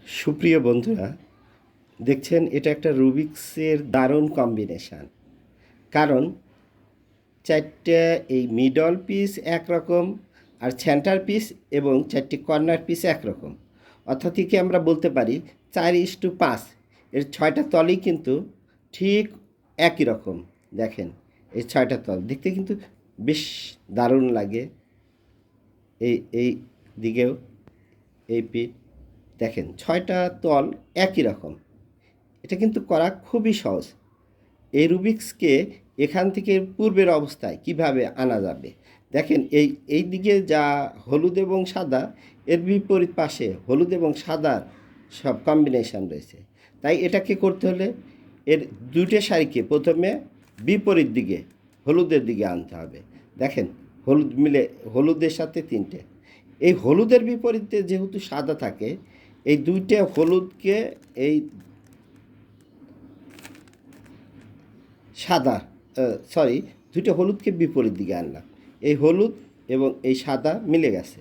সুপ্রিয় বন্ধুরা, দেখছেন এটা একটা রুবিক্সের দারুণ কম্বিনেশান। কারণ চারটে এই মিডল পিস একরকম, আর সেন্টার পিস এবং চারটি কর্নার পিস একরকম। অর্থাৎ কি আমরা বলতে পারি 4:5, এর 6টা তলই কিন্তু ঠিক একই রকম। দেখেন এই 6টা তল দেখতে কিন্তু বেশ দারুণ লাগে। এই দিকেও এই পিঠ দেখেন 6টা তল একই রকম। এটা কিন্তু করা খুবই সহজ। এই রুবিক্সকে এখান থেকে পূর্বের অবস্থায় কিভাবে আনা যাবে দেখেন। এই দিকে যা হলুদ এবং সাদা, এর বিপরীত পাশে হলুদ এবং সাদার সব কম্বিনেশান রয়েছে। তাই এটাকে করতে হলে এর দুটো শাড়িকে প্রথমে বিপরীত দিকে হলুদের দিকে আনতে হবে। দেখেন হলুদ মিলে হলুদের সাথে তিনটে, এই হলুদের বিপরীতে যেহেতু সাদা থাকে, এই দুইটা হলুদকে এই সাদা সরি দুইটা হলুদকে বিপরীত দিকে আনলাম। এই হলুদ এবং এই সাদা মিলে গেছে।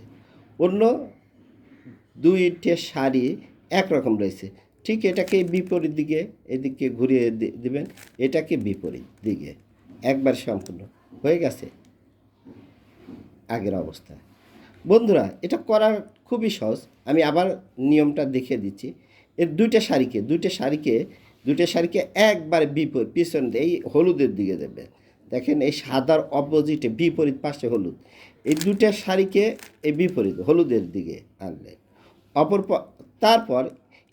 অন্য দুইটে শাড়ি একরকম রয়েছে, ঠিক এটাকে বিপরীত দিকে এদিকে ঘুরিয়ে দিবেন, এটাকে বিপরীত দিকে একবার সম্পূর্ণ হয়ে গেছে আগের অবস্থায়। বন্ধুরা, এটা করার খুবই সহজ। আমি আবার নিয়মটা দেখিয়ে দিচ্ছি। এর দুইটা শাড়িকে একবার পিছন দিয়ে এই হলুদের দিকে দেবে। দেখেন এই সাদার অপোজিটে বিপরীত পাশে হলুদ, এই দুইটা শাড়িকে এই বিপরীত হলুদের দিকে আনলেন। তারপর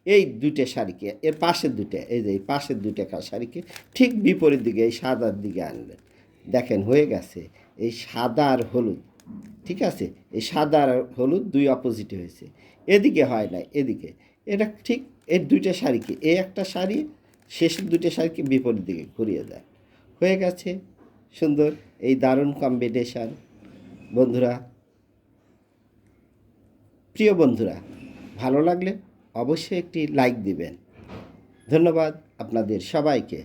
এই দুইটা শাড়িকে এর পাশের দুইটা, এই যে এই পাশের দুইটা শাড়িকে ঠিক বিপরীত দিকে এই সাদার দিকে আনলেন। দেখেন হয়ে গেছে এই সাদা আর হলুদ। ঠিক আছে, এই সাদা আর হলুদ দুই অপোজিটে হয়েছে, এদিকে হয় না এদিকে। এটা ঠিক এই দুইটা শাড়িকে, এই একটা শাড়ি শেষের দুইটা শাড়িকে বিপরীত দিকে ঘুরিয়ে দেয়। হয়ে গেছে সুন্দর এই দারুণ কম্বিনেশান। বন্ধুরা, প্রিয় বন্ধুরা, ভালো লাগলে অবশ্যই একটি লাইক দিবেন। ধন্যবাদ আপনাদের সবাইকে।